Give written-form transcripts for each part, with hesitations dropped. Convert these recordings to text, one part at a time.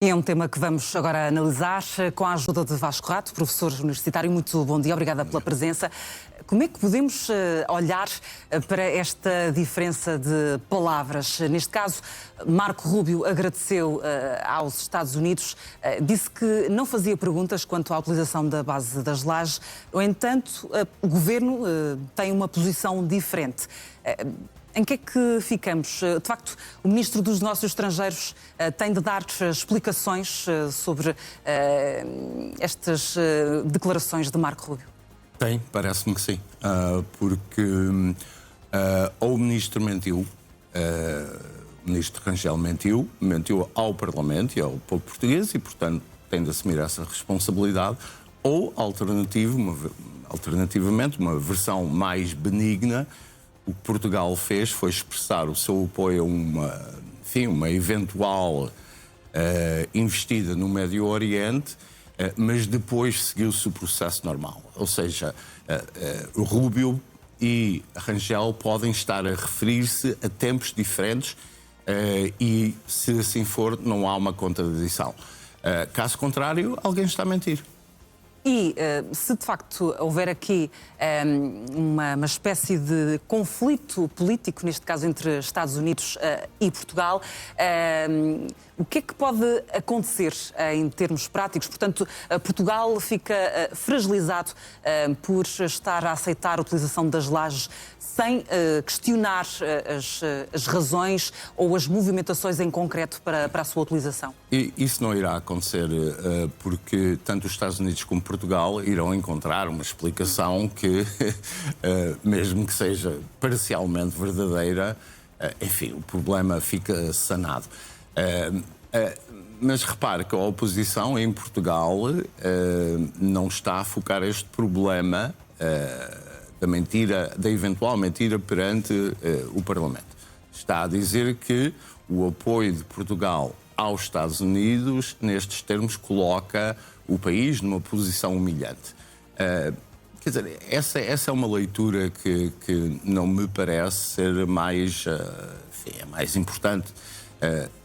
É um tema que vamos agora analisar com a ajuda de Vasco Rato, professor universitário. Muito bom dia, obrigada pela presença. Como é que podemos olhar para esta diferença de palavras? Neste caso, Marco Rubio agradeceu aos Estados Unidos, disse que não fazia perguntas quanto à utilização da base das lajes. No entanto, o governo tem uma posição diferente. Em que é que ficamos? De facto, o Ministro dos Negócios Estrangeiros tem de dar explicações sobre estas declarações de Marco Rubio? Tem, parece-me que sim. Porque ou o Ministro mentiu, o Ministro Rangel mentiu ao Parlamento e ao povo português e, portanto, tem de assumir essa responsabilidade, ou, alternativamente, uma versão mais benigna. O que Portugal fez foi expressar o seu apoio a uma eventual investida no Médio Oriente, mas depois seguiu-se o processo normal. Ou seja, Rubio e Rangel podem estar a referir-se a tempos diferentes e, se assim for, não há uma contradição. Caso contrário, alguém está a mentir. E se de facto houver aqui uma espécie de conflito político, neste caso entre Estados Unidos e Portugal, o que é que pode acontecer em termos práticos? Portanto, Portugal fica fragilizado por estar a aceitar a utilização das lajes sem questionar as razões ou as movimentações em concreto para a sua utilização? E isso não irá acontecer porque tanto os Estados Unidos como Portugal irão encontrar uma explicação que, mesmo que seja parcialmente verdadeira, enfim, o problema fica sanado. Mas repare que a oposição em Portugal não está a focar este problema da eventual mentira perante o Parlamento. Está a dizer que o apoio de Portugal aos Estados Unidos, nestes termos, coloca o país numa posição humilhante. Quer dizer, essa é uma leitura que não me parece ser mais importante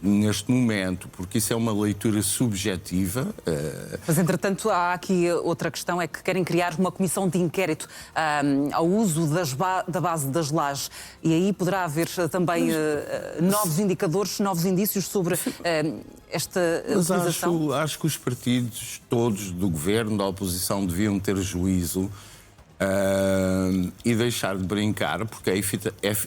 neste momento, porque isso é uma leitura subjetiva. Mas, entretanto, há aqui outra questão, é que querem criar uma comissão de inquérito ao uso da base das lajes. E aí poderá haver também novos indicadores, novos indícios sobre esta utilização? Acho que os partidos todos do governo, da oposição, deviam ter juízo e deixar de brincar, porque é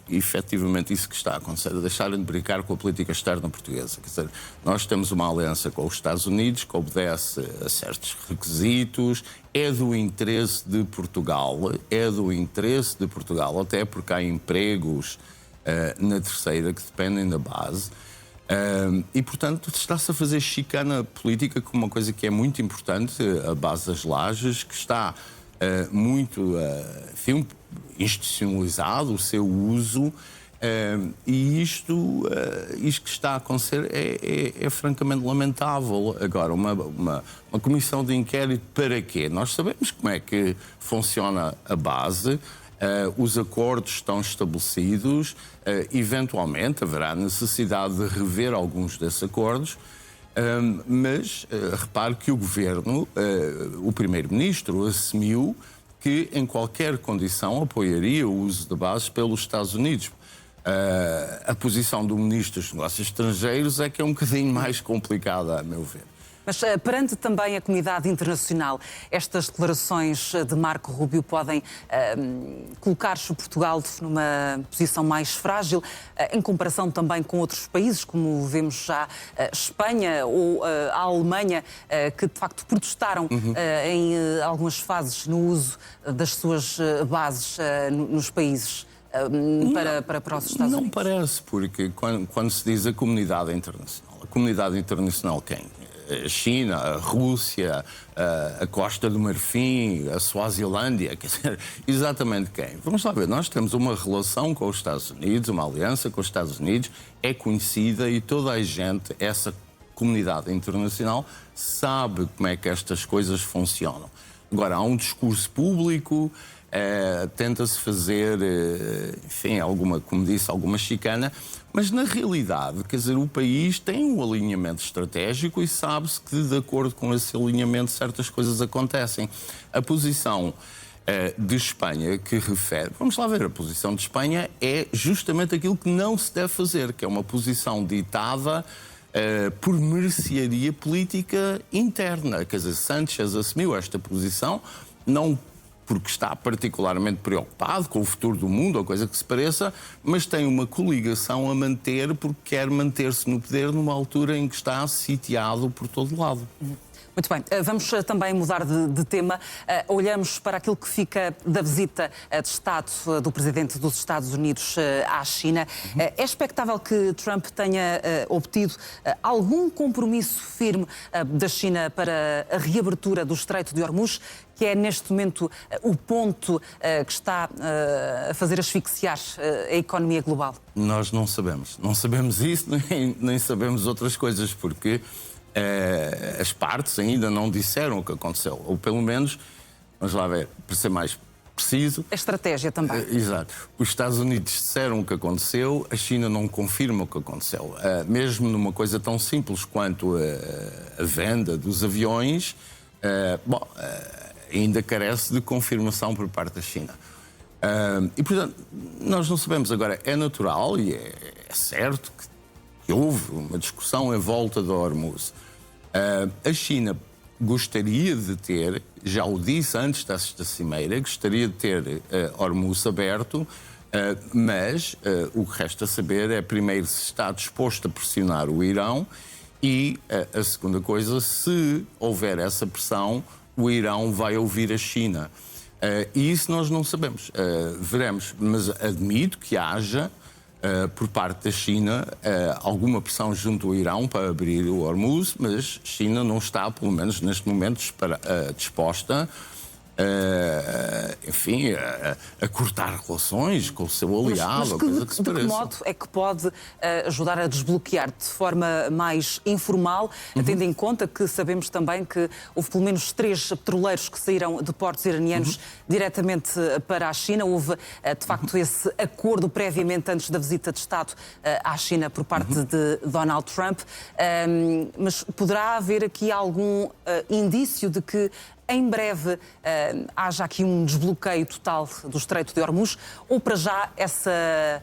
efetivamente isso que está a acontecer, deixarem de brincar com a política externa portuguesa. Quer dizer, nós temos uma aliança com os Estados Unidos que obedece a certos requisitos, é do interesse de Portugal, até porque há empregos na terceira que dependem da base. E, portanto, está-se a fazer chicana política com uma coisa que é muito importante, a base das lajes, que está muito institucionalizado o seu uso, e isto que está a acontecer é francamente lamentável. Agora, uma comissão de inquérito para quê? Nós sabemos como é que funciona a base, os acordos estão estabelecidos, eventualmente haverá necessidade de rever alguns desses acordos. Mas repare que o Governo, o Primeiro-Ministro, assumiu que em qualquer condição apoiaria o uso de bases pelos Estados Unidos. A posição do Ministro dos Negócios Estrangeiros é que é um bocadinho mais complicada, a meu ver. Mas perante também a comunidade internacional, estas declarações de Marco Rubio podem colocar Portugal numa posição mais frágil, em comparação também com outros países, como vemos já Espanha ou a Alemanha, que de facto protestaram em algumas fases no uso das suas bases nos países para os Estados Unidos? Não parece, porque quando se diz a comunidade internacional quem? A China, a Rússia, a Costa do Marfim, a Suazilândia, quer dizer, exatamente quem? Vamos lá ver, nós temos uma relação com os Estados Unidos, uma aliança com os Estados Unidos, é conhecida e toda a gente, essa comunidade internacional, sabe como é que estas coisas funcionam. Agora, há um discurso público, tenta-se fazer, enfim, alguma, como disse, alguma chicana, mas na realidade, quer dizer, o país tem um alinhamento estratégico e sabe-se que, de acordo com esse alinhamento, certas coisas acontecem. A posição de Espanha que refere, vamos lá ver, a posição de Espanha é justamente aquilo que não se deve fazer, que é uma posição ditada por mercearia política interna. Quer dizer, Sánchez assumiu esta posição, não porque está particularmente preocupado com o futuro do mundo ou coisa que se pareça, mas tem uma coligação a manter porque quer manter-se no poder numa altura em que está sitiado por todo lado. Muito bem, vamos também mudar de tema. Olhamos para aquilo que fica da visita de Estado do Presidente dos Estados Unidos à China. É expectável que Trump tenha obtido algum compromisso firme da China para a reabertura do Estreito de Hormuz, que é neste momento o ponto que está a fazer asfixiar a economia global? Nós não sabemos. Não sabemos isso, nem sabemos outras coisas, porque as partes ainda não disseram o que aconteceu. Ou pelo menos, vamos lá ver, para ser mais preciso... A estratégia também. Exato. Os Estados Unidos disseram o que aconteceu, a China não confirma o que aconteceu. Mesmo numa coisa tão simples quanto a venda dos aviões, ainda carece de confirmação por parte da China. E, portanto, nós não sabemos. Agora, é natural e é certo que houve uma discussão em volta de Hormuz. A China gostaria de ter, já o disse antes desta cimeira, gostaria de ter Hormuz aberto, mas o que resta saber é, primeiro, se está disposto a pressionar o Irão e, a segunda coisa, se houver essa pressão, o Irão vai ouvir a China. E isso nós não sabemos. Veremos, mas admito que haja, por parte da China, alguma pressão junto ao Irão para abrir o Hormuz, mas a China não está, pelo menos neste momento, disposta enfim, a cortar relações com o seu aliado. Mas de que modo é que pode ajudar a desbloquear de forma mais informal, tendo em conta que sabemos também que houve pelo menos 3 petroleiros que saíram de portos iranianos diretamente para a China. Houve, de facto, esse acordo previamente antes da visita de Estado à China por parte de Donald Trump. Mas poderá haver aqui algum indício de que em breve haja aqui um desbloqueio total do Estreito de Hormuz, ou para já essa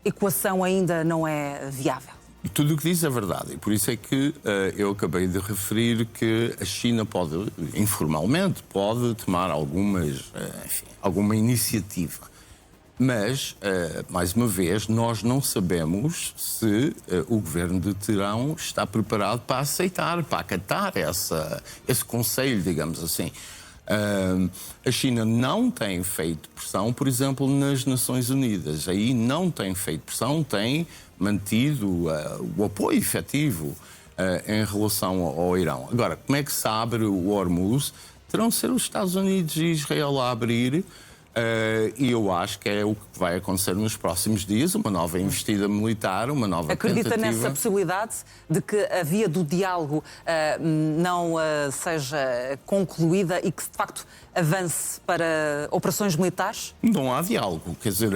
equação ainda não é viável? Tudo o que diz é verdade, e por isso é que eu acabei de referir que a China pode, informalmente, pode tomar alguma iniciativa. Mas, mais uma vez, nós não sabemos se o governo de Teherão está preparado para aceitar, para acatar esse conselho, digamos assim. A China não tem feito pressão, por exemplo, nas Nações Unidas. Aí não tem feito pressão, tem mantido o apoio efetivo em relação ao Irão. Agora, como é que se abre o Hormuz? Terão de ser os Estados Unidos e Israel a abrir. E eu acho que é o que vai acontecer nos próximos dias, uma nova investida militar, uma nova Acredita tentativa. nessa possibilidade de que a via do diálogo não seja concluída e que, de facto, avance para operações militares? Não há diálogo. Quer dizer,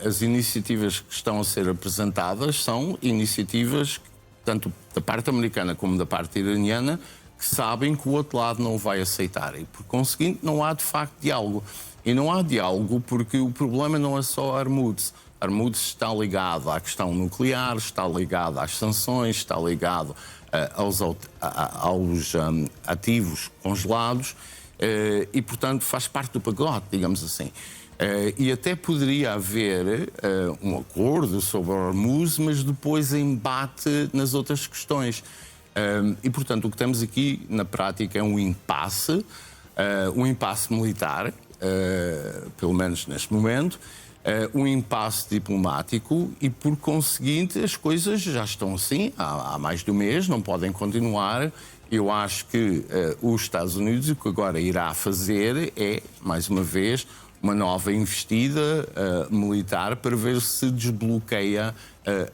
as iniciativas que estão a ser apresentadas são iniciativas, tanto da parte americana como da parte iraniana, que sabem que o outro lado não vai aceitar. E, por conseguinte, não há, de facto, diálogo. E não há diálogo porque o problema não é só Hormuz. Hormuz está ligado à questão nuclear, está ligado às sanções, está ligado aos ativos congelados e, portanto, faz parte do pacote, digamos assim. E até poderia haver um acordo sobre Hormuz, mas depois embate nas outras questões. E, portanto, o que temos aqui, na prática, é um impasse militar, pelo menos neste momento, um impasse diplomático e, por conseguinte, as coisas já estão assim há mais de um mês, não podem continuar. Eu acho que os Estados Unidos o que agora irá fazer é, mais uma vez, uma nova investida militar para ver se desbloqueia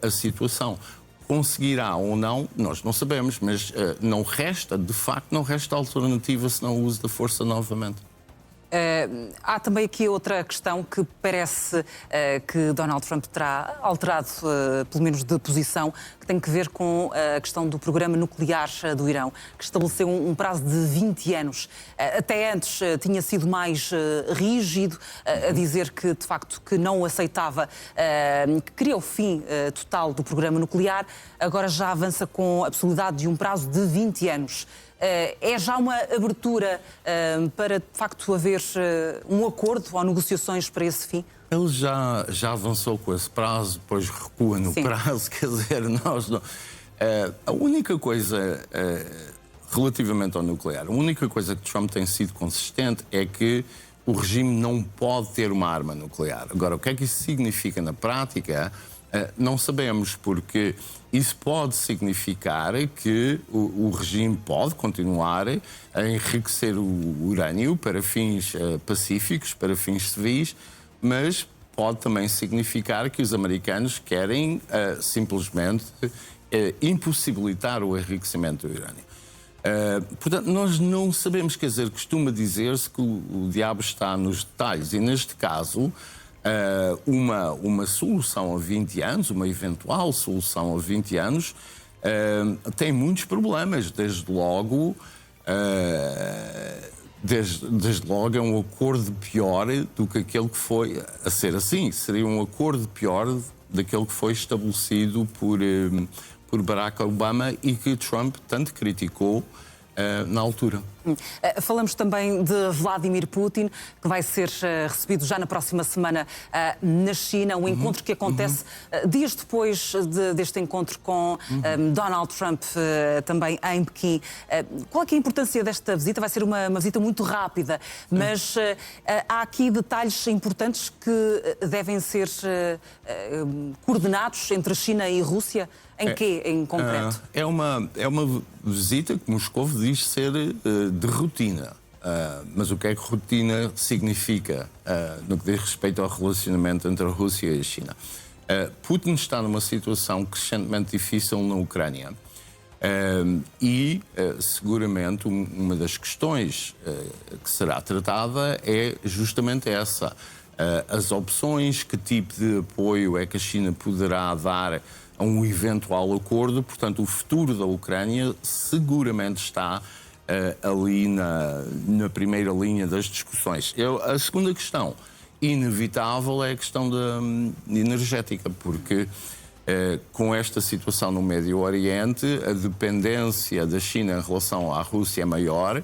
a situação. Conseguirá ou não, nós não sabemos, mas não resta, de facto, não resta alternativa senão o uso da força novamente. Há também aqui outra questão que parece que Donald Trump terá alterado, pelo menos de posição, que tem que ver com a questão do programa nuclear do Irão, que estabeleceu um prazo de 20 anos. Até antes tinha sido mais rígido, a dizer que, de facto, que não aceitava, que queria o fim total do programa nuclear. Agora já avança com a possibilidade de um prazo de 20 anos. É já uma abertura para, de facto, haver um acordo ou negociações para esse fim? Ele já avançou com esse prazo, depois recua no prazo, quer dizer, nós não... A única coisa, relativamente ao nuclear, a única coisa que Trump tem sido consistente é que o regime não pode ter uma arma nuclear. Agora, o que é que isso significa na prática? Não sabemos, porque isso pode significar que o regime pode continuar a enriquecer o urânio para fins pacíficos, para fins civis, mas pode também significar que os americanos querem simplesmente impossibilitar o enriquecimento do urânio. Portanto, nós não sabemos, quer dizer, costuma dizer-se que o diabo está nos detalhes, e neste caso uma solução a 20 anos, uma eventual solução a 20 anos, tem muitos problemas. Desde logo é um acordo pior do que aquele que foi, a ser assim, seria um acordo pior daquele que foi estabelecido por Barack Obama e que Trump tanto criticou na altura. Falamos também de Vladimir Putin, que vai ser recebido já na próxima semana na China, um encontro que acontece dias depois deste encontro com Donald Trump, também em Pequim. Qual é que é a importância desta visita? Vai ser uma visita muito rápida, mas há aqui detalhes importantes que devem ser coordenados entre a China e a Rússia. Em quê, em concreto? É uma visita que Moscou diz ser de rotina. Mas o que é que rotina significa no que diz respeito ao relacionamento entre a Rússia e a China? Putin está numa situação crescentemente difícil na Ucrânia. E, seguramente, uma das questões que será tratada é justamente essa. As opções, que tipo de apoio é que a China poderá dar a um eventual acordo. Portanto, o futuro da Ucrânia seguramente está ali na primeira linha das discussões. A segunda questão inevitável é a questão energética, porque com esta situação no Médio Oriente, a dependência da China em relação à Rússia é maior.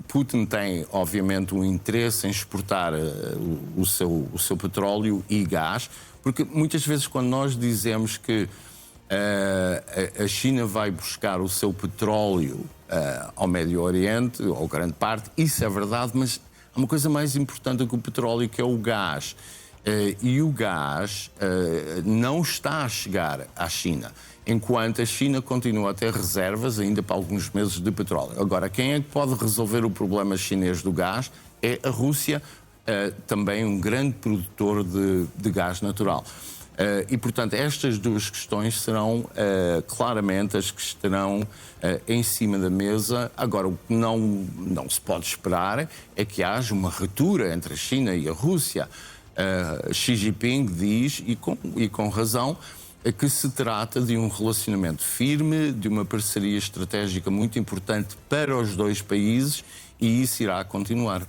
Putin tem, obviamente, um interesse em exportar o seu petróleo e gás, porque muitas vezes quando nós dizemos que a China vai buscar o seu petróleo ao Médio Oriente, ou grande parte, isso é verdade, mas há uma coisa mais importante do que o petróleo, que é o gás. E o gás não está a chegar à China, enquanto a China continua a ter reservas ainda para alguns meses de petróleo. Agora, quem é que pode resolver o problema chinês do gás? É a Rússia, também um grande produtor de gás natural. E, portanto, estas duas questões serão claramente as que estarão em cima da mesa. Agora, o que não se pode esperar é que haja uma ruptura entre a China e a Rússia. Xi Jinping diz, e com razão, que se trata de um relacionamento firme, de uma parceria estratégica muito importante para os dois países, e isso irá continuar.